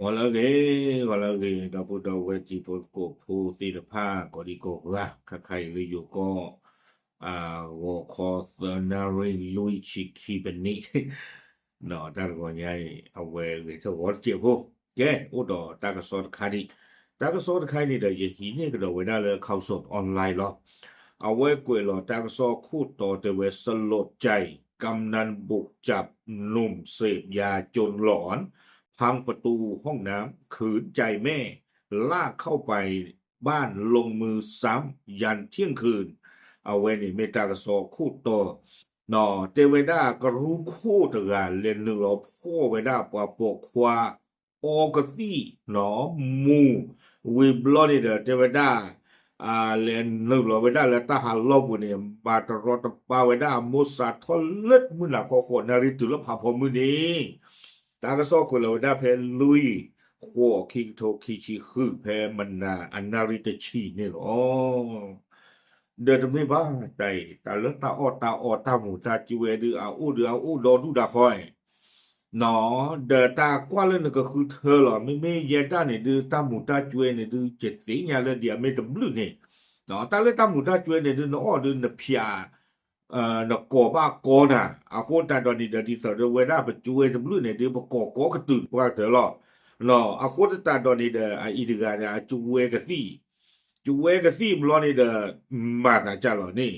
我那个那不到我几不过铺地的ผ้ก็ดีก็ว่าใครเลยอยู่ก็我ขอเสนอลุยชิคีเป็นนี้เนาะแต่ก็ยังเอาไว้เลยถ้าว่าเจ็บพวกแย่อุดรตากระสอบคดีตากระสอบคดีเดี๋ยวยี่หีเนี่ยก็เดี๋ยวเวลาเลยเข้าสอบออนไลน์หรอเอาไว้กวยหรอตากระสอบคู่ต่อแต่เวสลดใจกำนันบุกจับหนุ่มเสพยาจนหลอน พังประตูห้องน้ำขืนใจแม่ลากเข้าไปบ้านลงมือซ้ำยันเที่ยงคืนเอาไว้นี่เมตากระสอคู่โตนอเตเวดาก็รู้คู่ตะการเรียนหนึ่งเราพ่อเวดาปะปกควาโอกตี้หนอมูวิบลอนี่เดเตเวดาเรียนหนึ่งเราเวดาและทหารลบเนี่ยบาตรอตปาเวดามุสาทอเล็ดมือหนักขอนาริตุลภาพมือนี้ตากระซอกคนเราได้เพลลุยขัวคิโทคิชิคือเพลมันนาอันนาริตชีนี่หรอเดินไม่บ้าใจแต่เลือตาออดตาหมูตาจิเวดือเอาดอดูดาคอยหนอเดินตากว่าเรื่องนึงก็คือเธอหรอไม่เย็นได้เนี่ยดือตาหมูตาจิเวเนี่ยดือเจ็ดสีเนี่ยเลยเดี๋ยวไม่ตำลึงเนี่ยหนอตาเลือตาหมูตาจิเวเนี่ยดือหนอดือเนเพียนกอบ้าโกน่ะอาโคตาตอนนี้เดี๋ยวที่สุดเวลาไปช่วยตำรวจเนี่ยเดี๋ยวกอกระตุ้นว่าเถอะล่ะเนาะอาโคตาตอนนี้เดี๋ยวอีเดียเนี่ยช่วยกันสิมันร้อนนี่เดี๋ยวมาหน้าจ้าล่ะนี่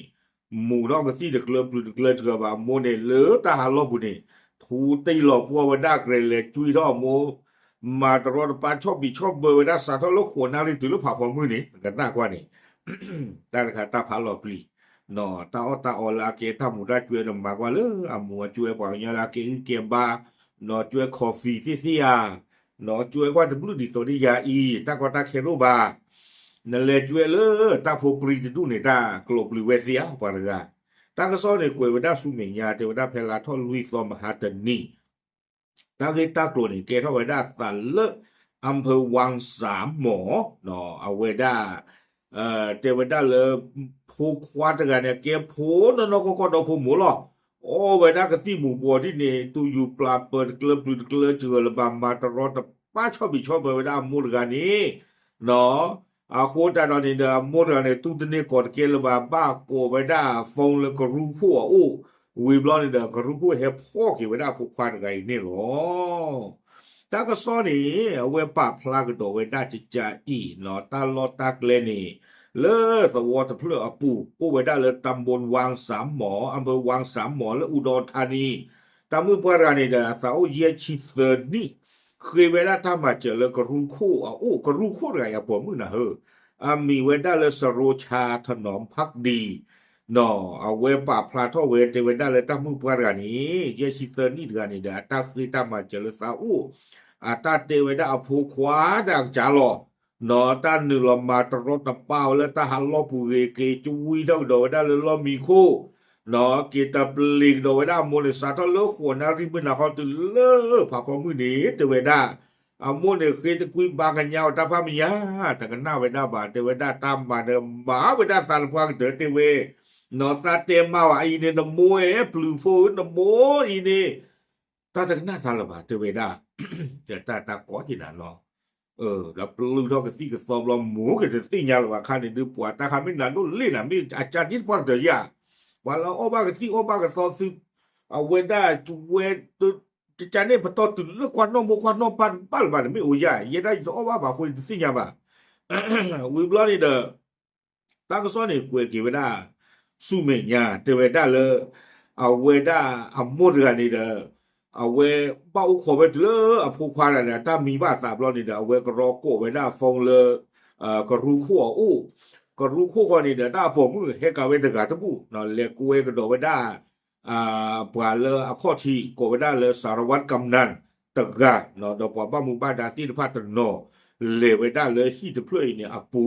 หมู่ร้องกันสิเด็กเลิฟเด็กเลิฟก็ว่าโมเนี่ยเหลือตาหาลบุนี่ทูตีหลอกพวกวันด้าเกรเลจุยท่อโมมาตลอดปาชอบบีชอบเบอร์วันด้าสาทอลกหัวนาริตุลผ่าพอมือนี่กันหน้ากว่านี่แต่ค่ะตาผาหลอกปลี no ta o la ke ta mu da chue no ma kwa le a mu chue kwa nya la ke ba no chue coffee ti si ya no chue kwa de blu di to di ya i ta kwa ta ke ro ba na le chue le ta pho pri di tu ne ta klo blu we si ya pa ga ta ka so ne kwe wa da su me nya te wa da phe la tho lui so ma ha ta ni ta ke ta klo ne ke tho wa da ta le อำเภอวังสามหมอเนาะเอาไว้ได้เทวดาเลยผู้ควาดกันเนี่ยเก็บผู้นั่นเนาะก็ดอกผู้หมูหรอโอ้ไว้ได้ก็ที่หมู่บัวที่นี่ตูอยู่ปลาเปิดเกลือปลือเกลือเจือระบำมาตลอดป้าชอบบิชอบไว้ได้มูลกันนี้เนาะโคตรตอนนี้เดมูลกันเนี่ยตู้นี้กอดเกลือบ้าโกไว้ได้ฟงเลยก็รู้ผู้อู้วิบล้อนี่เดก็รู้ผู้เฮพ่อกี่ไว้ได้ผู้ควาดกันนี่หรอ ตากซ้อนี่เวปะพลากโดเวด้าจิจ่าอีเนาะตาลอตากเลนี่เลอสวอตะเพลอปูผู้เวด้าเลยตำบลวังสามหมออำเภอวังสามหมอและอุดรธานีตามมือปราณีเดาสาวเยชิเซนี่เคยเวลาทำมาเจอเลยก็รู้คู่ก็รู้คู่อะไรอะผมมือนะเฮอมีเวด้าเลยสโรชาถนอมพักดีเนาะเอาเวปะพลาทอเวเจเวด้าเลยตามมือปราณีเยชิเซนี่เดือนนี่เดาตาเคยทำมาเจอเลยสาวตาเตวได้เอาผูขวาดังจ่าหลอนอตาหนึ่งลมาตรตะเป้าแล้วตาหันลอผูเกจุยเท่าโดได้เลยลอมีคู่นอกีตาปลิกโดได้โมเลสาทเลือขวนาริบุนาเขาตุเลือผ่าพอมือนี้เตวได้เอาโมเลเคยจะคุยบางกันยาวตาพามียาแต่กันหน้าเวด้าบาเตวได้ตามมาเดิมหมาเวด้าตาลพังเตเตเวนอตาเตมมาว่าอีเนี่ยนโมปลือโฟนโมอีเนี่ยตาแต่กันหน้าตาละบาเตวได้แต่ตาก้อที่นั่นเนาะแล้วลือทอกที่กับฟอมลอมหมูกับที่ยาวว่าข้านี่ดูปวดตาข้าไม่นานนู่นเล่นอ่ะมีอาจารย์ที่ฟังเดียร์ว่าเราอ้อบ้ากับที่อ้อบ้ากับซอซึเอาเวด้าจูเวตุจานเนี่ยพอต่อตุเลือกควันน้องบควันน้องปันบ้านไม่อุ้ยใหญ่ยังได้อ้อบ้าบ่าคนที่ยาวบ่าวิบล้อนี่เด้อตากระซ้อนนี่กวยกี่เวด้าสู้เมียเตเวด้าเลยเอาเวด้าเอาหมดกันนี่เด้อเอาเวป้าอุขอไปเลยผู้ควานเนี่ยถ้ามีบ้าสามรอบนี่เดี๋ยวเอาเวก็รอโก้ไว้หน้าฟงเลยก็รู้ขั้วก็รู้ขั้วก่อนนี่เดี๋ยวถ้าผมมือให้กับเวทกาทั้งผู้นอนเรียกกูเวก็โดดไว้ได้ปลาเลยข้อที่โกไว้ได้เลยสารวัตรกำนันตะกาเนาะดอกบ้ามุบ้านดาที่พัฒน์เนาะเลไว้ได้เลยที่จะเพื่อเนี่ยปู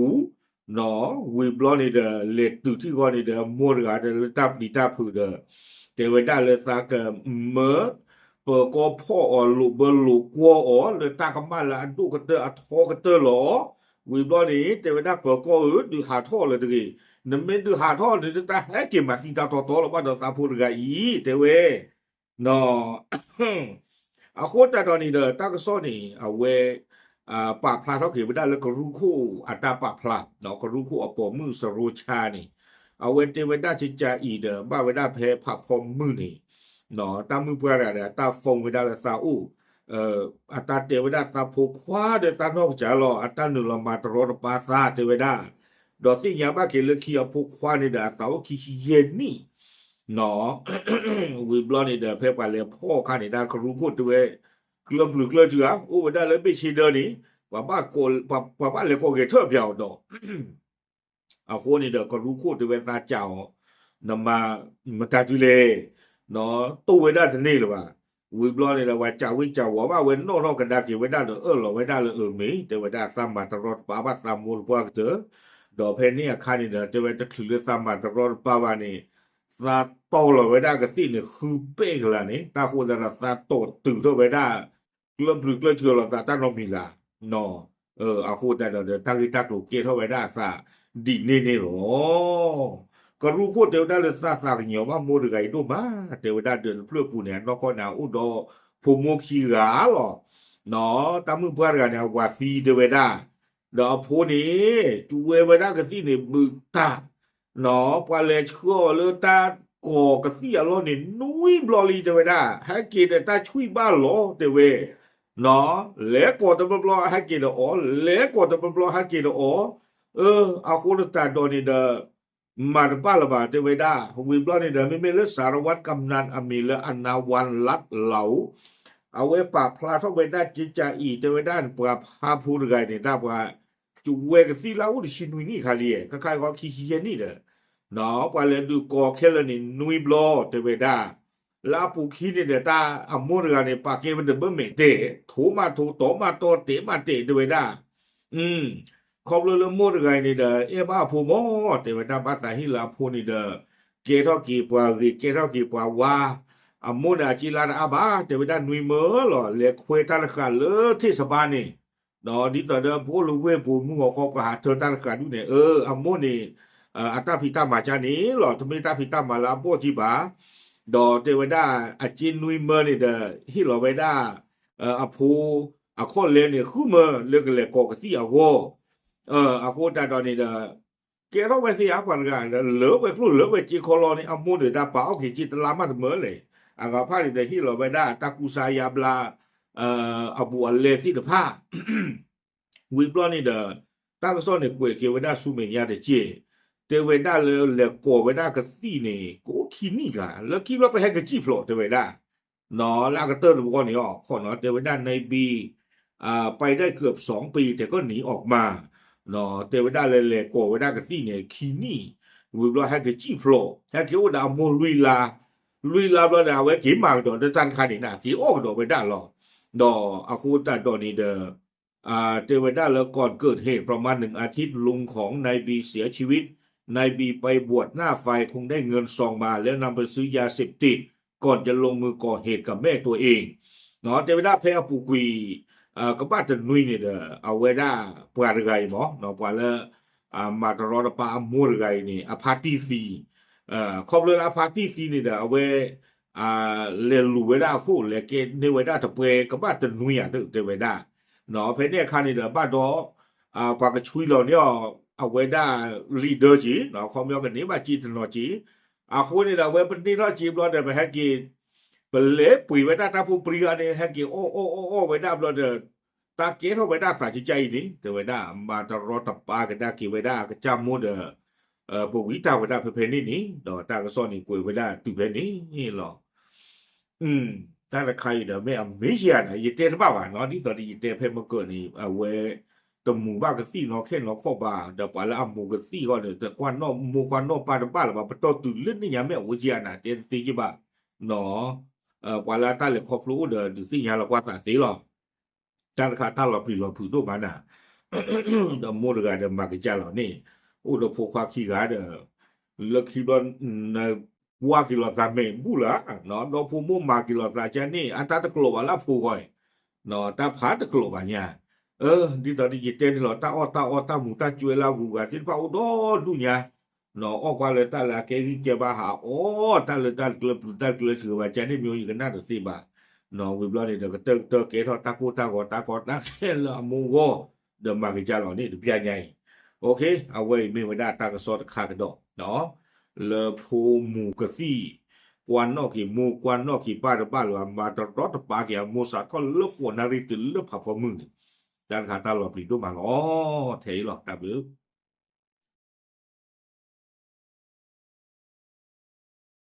เนาะวิบล้อนี่เดี๋ยวเล็ดตื่นที่ก่อนนี่เดี๋ยวมัวเดี๋ยวตับดีตับผือเดี๋ยวไว้ได้เลยสักเมื่อเปิดก็พ่อลูกเบอร์ลูกกัวเลยตากำมาละอันดูกระเตออัทอกระเตอหรอวิบล้อนี้แต่เวลาเปิดก็ดูหาท่อเลยตะกี้นั่นไม่ดูหาท่อเลยแต่ให้เก็บมาสิตาต่อแล้วว่าเดี๋ยวตาพูดกันอีแต่เวเนาะ อาโคตรตอนนี้เด้อตากซ้อนี่เอาเวปะพลาเท่าเขียนไม่ได้แล้วก็รู้คู่อัตราปะพลาเนาะก็รู้คู่อปอมือสโรชานี่เอาเวเตเวด้าชิจาอีเด้อบ้าเวด้าเพผับพอมมือนี่เนาะตามมือเพื่อนเนี่ยตาฟงเวด้าละซาอูอัตราเตเวด้าตาโพควาเดตานอกจากรออัตราหนึ่งละมาตรอดปาซาเตเวด้าดอกที่ยาบ้าเกลือขี้อพควานี่เด้อตาโอขี้เย็นนี่ no we blood in the paper le po kan ni da kru ko tu e klub lu klub ju a o da le bi chi de ni ba ko ba le ko ge thwe piao do a ko ni de kru ko tu e ta chao na ma ta ju le no tu we da ni le ba we blood ni da wa cha we cha wa ba we no no ka da ki we da lo lo we da lo mi te we da sam ma ta ro ba ba sam mo pa de do phe ni a kha ni de te we ta khu le sam ma ta ro pa ba ni ซาโตเลยไว้ได้ก็สิเนี่ยคือเป๊กแล้วนี่ตาควรจะซาโตตื่นตัวไว้ได้เริ่มปลุกเริ่มเชื่อเราตาตั้งเรามีละนอเอาคูแต่เดี๋ยวตั้งที่ตั้งลูกเกเท่าไว้ได้ซาดีนี่หรอก็รู้โคตรเดียวได้เลยซาเหนียวว่าโมดไก่ดูมาเดี๋ยวได้เดินเพื่อปูเนี่ยนอกก็หนาวอุดอผู้โมขีกาหรอเนาะตามมือเพื่อนกันเนี่ยว่าซีเดี๋ยวได้เดี๋ยวผู้นี้จูเวได้ก็สิเนี่ยบึกตา nó qua lệ chua lơ ta cổ cái gì lo nên núi bò lì cho vậy đã hay kia để ta chui ba lỗ để về nó lẽ cổ tập bò hay kia đó lẽ cổ tập bò hay kia đó à cô được ta đồ này đó mà được ba là bà để vậy đã vì bò này đó mình lấy sárวัตรกำนันอมีละอันนาวันลัดเหลาเอาไว้ปราบพลาดเข้าไปได้จิตใจอีแต่ไว้ด้านปราบพาพูดไงเนี่ยได้ว่าจูเวกสิเราดิชินุยนี่ขาลีก็ใครก็ขี้ขี้นี่เด้อ nó qua lên du co khe lên nuôi blo te về đa la pu khi ne ta amur ga ne pa ke de bme te thố ma thố tổ ma to te ma te te về đa không lơ mua được cái này đờ em ba phụ mô thì người ta bắt lại hi là phụ này đờ kế thọ kỳ qua vì kế thọ kỳ qua qua mua đã chỉ là ba thì người ta nuôi mớ rồi lệ khuê ta là cả lỡ thế sao ba này đó đi tới đó bố lu quê phụ mua ngọc có cả thơ ta là cả đu này mua nàyอัตตาพิตามาจานี้หรอทำไมตาพิตามาลาโบจีบาดอเทวดาอาจินนุยเมอร์นี่เดฮิโลเวดาอภูอข้อเลนี่คือเมอเลือกเลยกอกที่อโวอโคตาดอนี่เดเกเราไปสิอาปันกันเหลือไปพูดเหลือไปจีโคลอนี่อมูเดดาป่าโอเคจิตลามาเมอเลยอากาพานี่เดฮิโลเวดาตากุสายาบลาอบูอัลเลที่เดผ้าวิบลอนี่เดตากซ้อนเนี่ยกวยเกวดาสุเมียเดเจเทวดาเลยก่อเวดาก็ตีนี่ก็ขี้นี่กันแล้วคิดว่าไปให้กับจีฟลอเทวดาเนาะลากระเตอร์บอกว่าหนีออกขอเนาะเทวดาในปีไปได้เกือบ2 ปีแต่ก็หนีออกมาเนาะเทวดาเลยก่อเวดาก็ตีเนี่ยขี้นี่วิบลาให้กับจีฟลอให้เกี่ยวดาวโมลุยลาบลาดาวไว้กี่มากดอกจันคานี่นะกี่ออกดอกเวดาหรอดอกอาคูตาดอกนี่เดเทวดาแล้วก่อนเกิดเหตุประมาณ1 อาทิตย์ลุงของนายบีเสียชีวิตนายบีไปบวชหน้าไฟคงได้เงินซองมาแล้วนำไปซื้อยาเสพติดก่อนจะลงมือก่อเหตุกับแม่ตัวเองเนาะเทวดาเพอปูกุยก็บ้าจะนุยเนี่ยเอาไว้ได้ปวดไงหมอเนาะปวดแล้วมาตลอดปามัวไงนี่อพาร์ตี้ซีครอบเลยอพาร์ตี้ซีนี่เอาไว้เรียนรู้ไว้ได้คู่เลยเกณฑ์ในไว้ได้ตะเปก็บ้าจะนุยอ่ะเทวดาเนาะเพราะเนี่ยคันนี่บ้าดอปากกระชุยเราเนี่ยเอาไว้ได้ลีดเดอร์จีเนาะความยาวกันนี้มาจีตนอจีคนนี้เราไว้เป็นที่เราจีบเราเดี๋ยวไปให้กินเป็นเล็บปุ๋ยไว้ได้ตาผู้ปริยาเนี่ยให้กินโอ้ไว้ได้เราเดี๋ยวตาเกศเขาไว้ได้สายใจนี่แต่ไว้ได้มาตลอดตับปลากันได้กี่ไว้ได้ก็จำมูดพวกวิตาไว้ได้เพนนี่ดอกตาก็ซ่อนนี่กุยไว้ได้ตุเพนนี่หรอถ้าใครเดี๋ยวไม่เชื่อนะยิ่งเตะบ้าเนาะที่ตอนนี้ยิ่งเตะเพนมาเกิดนี่เอาไว้ตหมู่บ้านก็ซี่เนาะแค่เนาะข้อบ้าเดี๋ยวไปแล้วหมู่ก็ซี่ก็เนี่ยแต่กวนนอกหมู่กวนนอกป้าบ้านหรือว่าประตูตื่นเล่นนี่ยังไม่เอาเจียนะเจนตีกี่บาเนาะกว่าแล้วตาเลยครอบรู้เดี๋ยวซี่ยังเรากว่าตาสีหรอจานขาตาเราปลีเราผืนตัวมันน่ะเดี๋ยวมูดกันเดี๋ยวมากิจเรานี่โอ้เดี๋ยวพวกความขี้กาเดี๋ยวเลิกคิดว่าว่ากิโลตาเมนบุละเนาะเราพูมุ่งมากิโลตาเจนี่อันตาตะกลบอะไรพูก่อยเนาะตาผาตะกลบอะไรเนี่ยdi tadi kita ni lo ta mu ta cue la gu ga tin pa o do dunya no o kwa le ta la ke ri ke ba ha o ta le ta klub ta klub su ba cha ni myo ni kana de si ba no we blood de te ke tho ta ko ta ke la mu go de ma ke ja lo ni de pya nyai okay away me wa da ta ka so ta kha ka do no le phu mu ka si kwan no ki mu kwan no ki pa lo ma ta ro ta pa ke mu sa ko le fo na ri ti le pha pho mu dan kha ta lo pri do ma lo thế lo ta bu